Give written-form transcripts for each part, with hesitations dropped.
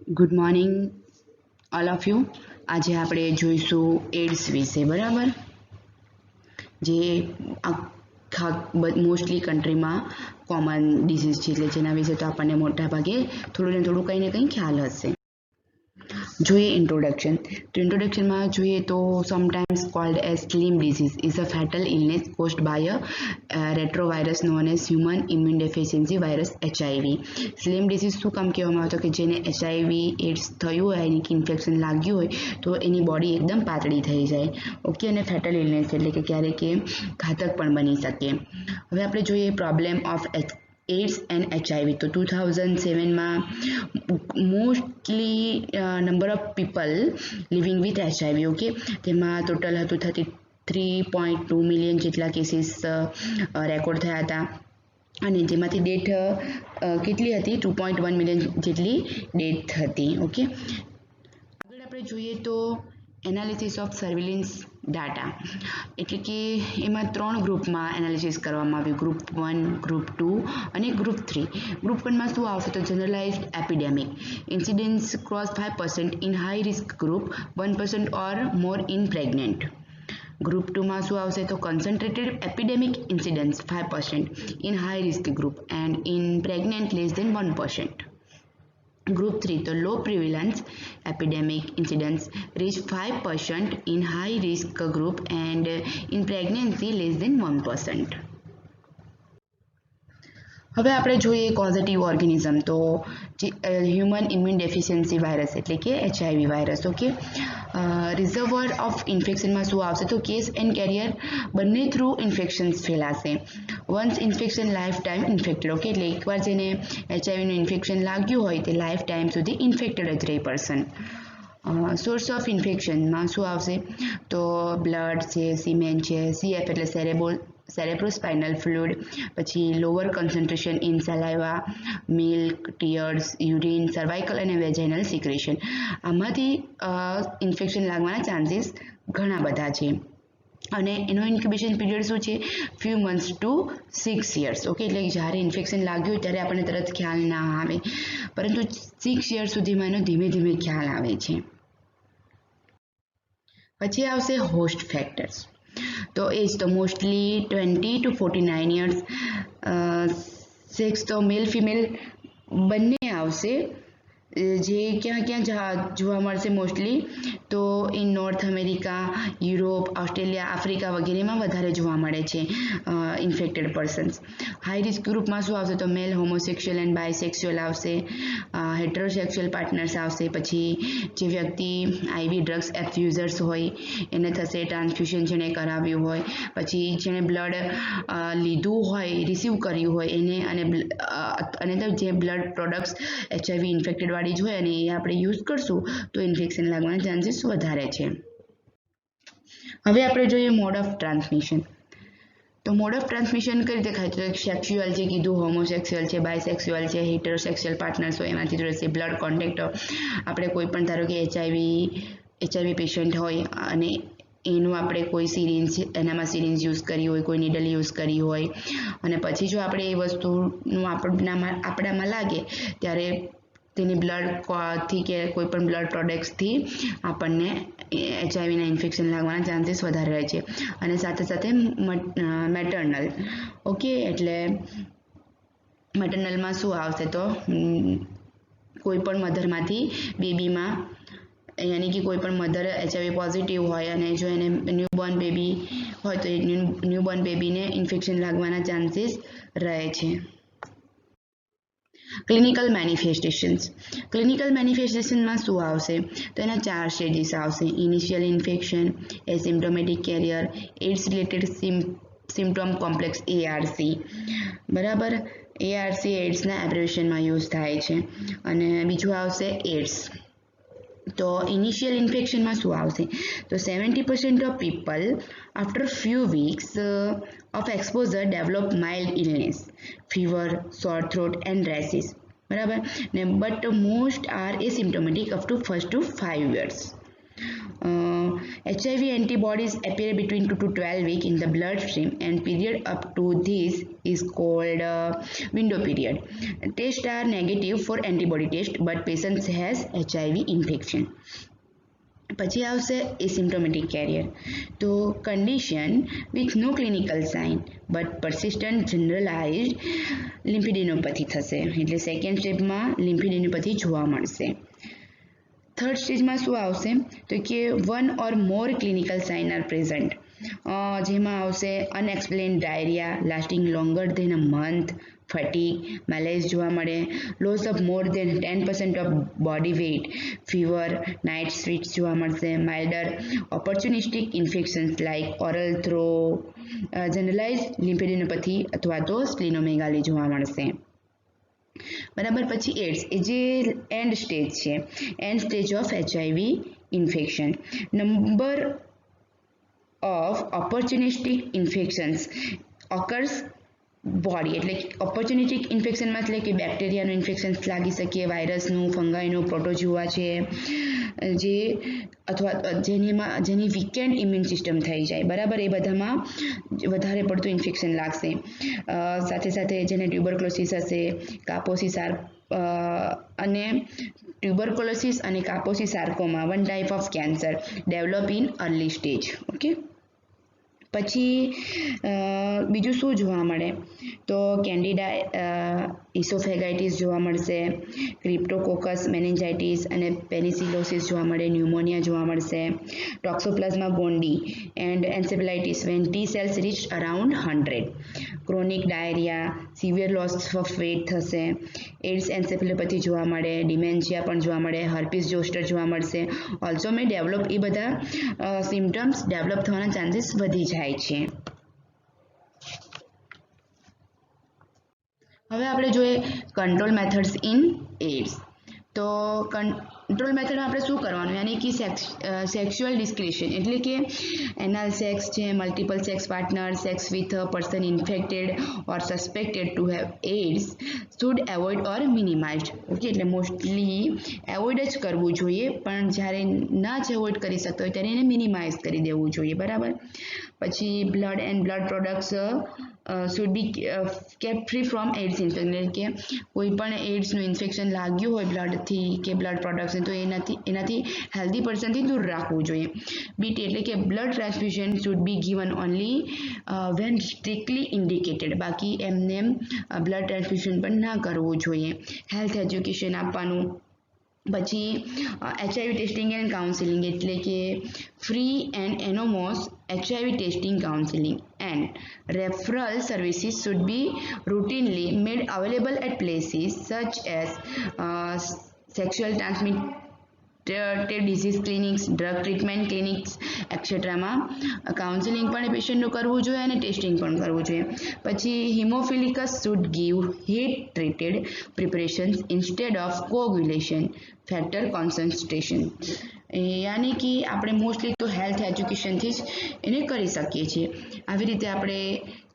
Good morning all of you. આજે આપણે જોઈશું એડ્સ વિશે, બરાબર, જે આખા મોસ્ટલી કન્ટ્રીમાં કોમન ડિસીઝ છે, એટલે જેના વિશે તો આપણને મોટા ભાગે થોડું ને થોડું કંઈ ને કંઈ ખ્યાલ હશે. જોઈએ ઇન્ટ્રોડક્શન. તો ઇન્ટ્રોડક્શનમાં જોઈએ તો sometimes called as slim disease is a fatal illness caused by a retrovirus known as human immune deficiency virus HIV. Slim disease શું કામ કહેવામાં આવતો કે જેને HIV એડ્સ થયું હોય, એની ઇન્ફેક્શન લાગ્યું હોય તો એની બોડી એકદમ પાતળી થઈ જાય. ઓકે, અને ફેટલ ઇલનેસ એટલે કે ક્યારેક એ ઘાતક પણ બની શકે. હવે આપણે જોઈએ problem of AIDS and HIV. તો 2007માં mostly number of people living with HIV, okay, તેમાં ટોટલ હતું 33.2 મિલિયન જેટલા કેસીસ રેકોર્ડ થયા હતા, અને જેમાંથી ડેથ કેટલી હતી? 2.1 મિલિયન જેટલી ડેથ હતી. ઓકે, આગળ આપણે જોઈએ તો એનાલિસિસ ઓફ સર્વેલન્સ ડાટા, એટલે કે એમાં 3 ગ્રુપમાં એનાલિસિસ કરવામાં આવ્યું, ગ્રુપ 1, ગ્રુપ 2 અને ગ્રુપ 3. ગ્રુપ 1માં શું આવશે? તો generalised epidemic incidence cross 5% in high risk group, 1% or more in pregnant. Group 2માં શું આવશે? તો concentrated epidemic incidence 5% in high risk group and in pregnant less than 1%. Group 3, the low prevalence epidemic incidence reach 5% in high risk group and in pregnancy less than 1%. હવે આપણે જોઈએ કોઝેટિવ organism. તો human immune deficiency virus એટલે કે HIV virus. Okay, reservoir of ઇન્ફેક્શનમાં શું આવશે? તો case and carrier બંને થ્રુ ઇન્ફેક્શન્સ ફેલાશે. Once infection life time infected. Okay, એટલે એકવાર જેને HIVનું ઇન્ફેક્શન લાગ્યું હોય તે લાઈફ ટાઈમ સુધી ઇન્ફેક્ટેડ જ રહે પર્સન. સોર્સ ઓફ ઇન્ફેક્શનમાં શું આવશે? તો બ્લડ છે, સિમેન છે, CF એટલે સેરેબ્રોસ્પાઇનલ ફ્લુઇડ, પછી lower concentration in saliva, milk, tears, urine, cervical અને વેજાઇનલ સિક્રેશન. આમાંથી ઇન્ફેક્શન લાગવાના ચાન્સીસ ઘણા બધા છે, અને એનો ઇન્ક્યુબેશન પીરિયડ શું છે? Few months to 6 years. Okay, એટલે જ્યારે ઇન્ફેક્શન લાગ્યું હોય ત્યારે આપણને તરત ખ્યાલ ના આવે, પરંતુ 6 years સુધીમાં એનો ધીમે ધીમે ખ્યાલ આવે છે. પછી આવશે હોસ્ટ ફેક્ટર્સ. તો એજ તો મોસ્ટલી 20 to 49 years. સેક્સ તો મેલ ફિમેલ બંને આવશે, જે ક્યાં જોવા મળશે મોસ્ટલી? તો in north America, Europe, Australia, Africa વગેરેમાં વધારે જોવા મળે છે ઇન્ફેક્ટેડ પર્સન્સ. હાઈ રિસ્ક ગ્રુપમાં શું આવશે? તો મેલ હોમોસેક્સ્યુઅલ એન્ડ બાયસેક્સ્યુઅલ આવશે, હેટરોસેક્સ્યુઅલ પાર્ટનર્સ આવશે, પછી જે વ્યક્તિ IV ડ્રગ્સ એબ્યુઝર્સ હોય એને થશે, ટ્રાન્સફ્યુઝન જેણે કરાવ્યું હોય, પછી જેણે બ્લડ લીધું હોય, રિસીવ કર્યું હોય એને, અને જે બ્લડ પ્રોડક્ટ્સ HIV ઇન્ફેક્ટેડ વાળી જ હોય અને એ આપણે યુઝ કરશું તો ઇન્ફેક્શન લાગવાના ચાન્સીસ વધારે છે. હવે આપણે જોઈએ મોડ ઓફ ટ્રાન્સમિશન. તો મોડ ઓફ ટ્રાન્સમિશન કઈ રીતે થાય? તો સેક્સ્યુઅલ જે કીધું, હોમોસેક્સ્યુઅલ છે, બાયસેક્સ્યુઅલ છે, હેટરોસેક્સ્યુઅલ પાર્ટનર્સ હોય એમાંથી રહેશે. બ્લડ કોન્ટેક્ટ, આપણે કોઈ પણ ધારો કે HIV પેશન્ટ હોય અને એનું આપણે કોઈ સિરિંજ, એનામાં સિરિંજ યુઝ કરી હોય, કોઈ નીડલ યુઝ કરી હોય, અને પછી જો આપણે એ વસ્તુનું આપણામાં લાગે ત્યારે તેની બ્લડથી કે કોઈ પણ બ્લડ પ્રોડક્ટ્સથી આપણને HIVના ઇન્ફેક્શન લાગવાના ચાન્સીસ વધારે રહે છે. અને સાથે સાથે મેટર્નલ. ઓકે, એટલે મેટર્નલમાં શું આવશે? તો કોઈ પણ મધરમાંથી બેબીમાં, યાની કે કોઈ પણ મધર HIV પોઝિટિવ હોય અને જો એને ન્યૂબોર્ન બેબી હોય તો એ ન્યૂબોર્ન બેબીને ઇન્ફેક્શન લાગવાના ચાન્સીસ રહે છે. ક્લિનિકલ મેનિફેસ્ટેશન્સ. ક્લિનિકલ મેનિફેસ્ટેશનમાં શું આવશે? તો એના 4 સ્ટેજીસ આવશે. Initial infection, asymptomatic carrier, AIDS related symptom complex ARC. બરાબર, ARC એડ્સના એબ્રેવિએશનમાં યુઝ થાય છે. અને બીજું આવશે એડ્સ. તો ઇનિશિયલ ઇન્ફેક્શનમાં શું આવશે? તો 70% of people after few weeks of exposure develop mild illness, fever, sore throat and rashes. બરાબર ને, but most are asymptomatic up to 1 to 5 years. HIV antibodies appear between 2 to 12 weeks in the bloodstream, and period up to this is called window period. Tests are negative for antibody test, but patient has HIV infection. પછી આવશે asymptomatic carrier. તો condition with no clinical sign but persistent generalized lymphadenopathy થશે. એટલે second સ્ટેપમાં lymphadenopathy જોવા મળશે. Third સ્ટેજમાં શું આવશે તો કે one or more clinical sign are present, જેમાં આવશે unexplained diarrhoea lasting longer than a month, fatigue, malaise જોવા મળે, loss of more than 10% of body weight, fever, night sweats જોવા મળશે, milder opportunistic infections like oral thrush, generalise lymphadenopathy અથવા તો સ્પ્લિનોમેગાલી જોવા મળશે. બરાબર. પછી એડ્સ એ જે એન્ડ સ્ટેજ છે, and stage of HIV infection. Number of ઓપોર્ચ્યુનિસ્ટિક infections ઓકર્સ body, એટલે ઓપોર્ચ્યુનિસ્ટિક ઇન્ફેક્શનમાં એટલે કે બેક્ટેરિયાનું ઇન્ફેક્શન્સ લાગી શકે, વાયરસનું, ફંગાઈનું, પ્રોટોજુઆ છે જે અથવા જેની વીકેન્ડ ઇમ્યુન સિસ્ટમ થઈ જાય. બરાબર. એ બધામાં વધારે પડતું ઇન્ફેક્શન લાગશે. સાથે સાથે જેને ટ્યુબરક્લોસિસ હશે, કાપોસી અને ટ્યુબરક્લોસિસ અને Kaposi sarcoma one type of cancer develop in early stage. Okay. પછી બીજું શું જોવા મળે તો કેન્ડિડા ઇસોફેગાઇટિસ જોવા મળશે, ક્રિપ્ટોકોકસ મેનિન્જાઇટિસ અને પેનિસિલોસિસ જોવા મળે, ન્યુમોનિયા જોવા મળશે, toxoplasma gondii and encephalitis when T cells reach around 100, chronic diarrhoea, severe loss of weight થશે, એડ્સ એન્સેફેલોપેથી જોવા મળે, ડિમેન્શિયા પણ જોવા મળે, હર્પીસ જોસ્ટર જોવા મળશે. ઓલ્સો મે ડેવલપ, એ બધા સિમ્ટમ્સ ડેવલપ થવાના ચાન્સીસ વધી જાય છે. હવે આપણે જોઈએ કંટ્રોલ મેથડ્સ ઇન એડ્સ. તો કંટ્રોલ મેથડમાં આપણે શું કરવાનું, યાની કે સેક્સ્યુઅલ ડિસ્ક્રિશન, એટલે કે એનાલ સેક્સ છે, multiple sex partner, sex with a person infected or suspected to have AIDS should avoid or minimised. Okay. એટલે મોસ્ટલી એવોઇડ જ કરવું જોઈએ, પણ જ્યારે ના જ એવોઇડ કરી શકતો હોય ત્યારે એને મિનિમાઇઝ કરી દેવું જોઈએ. બરાબર. પછી blood and blood products should be kept free from AIDS infection, એટલે કે કોઈ પણ એડ્સનું ઇન્ફેક્શન લાગ્યું હોય બ્લડથી કે બ્લડ પ્રોડક્ટ્સને તો એનાથી હેલ્ધી પર્સનથી દૂર રાખવું જોઈએ. બીટી એટલે કે blood transfusion should be given only when strictly indicated, બાકી એમને બ્લડ ટ્રાન્સફ્યુઝન પણ ના કરવું જોઈએ. હેલ્થ એજ્યુકેશન આપવાનું. પછી HIV ટેસ્ટિંગ એન્ડ કાઉન્સિલિંગ, એટલે કે free and anonymous HIV testing, counselling and referral services should be routinely made available at places such as sexual transmitted disease clinics, drug treatment clinics, એક્સેટ્રામાં counselling પણ પેશન્ટનું કરવું જોઈએ અને ટેસ્ટિંગ પણ કરવું જોઈએ. પછી haemophilics should give heat treated preparations instead of coagulation factor concentration, યાની કે આપણે મોસ્ટલી તો હેલ્થ એજ્યુકેશનથી જ એને કરી શકીએ છીએ. આવી રીતે આપણે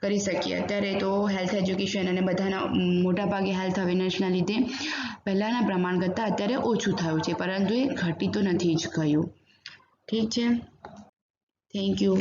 કરી શકીએ. અત્યારે તો હેલ્થ એજ્યુકેશન અને બધાના મોટાભાગે હેલ્થ અવેરનેસના લીધે પહેલાંના પ્રમાણ કરતાં અત્યારે ઓછું થયું છે, પરંતુ એ ઘટી તો નથી જ ગયું. ઠીક છે. Thank you.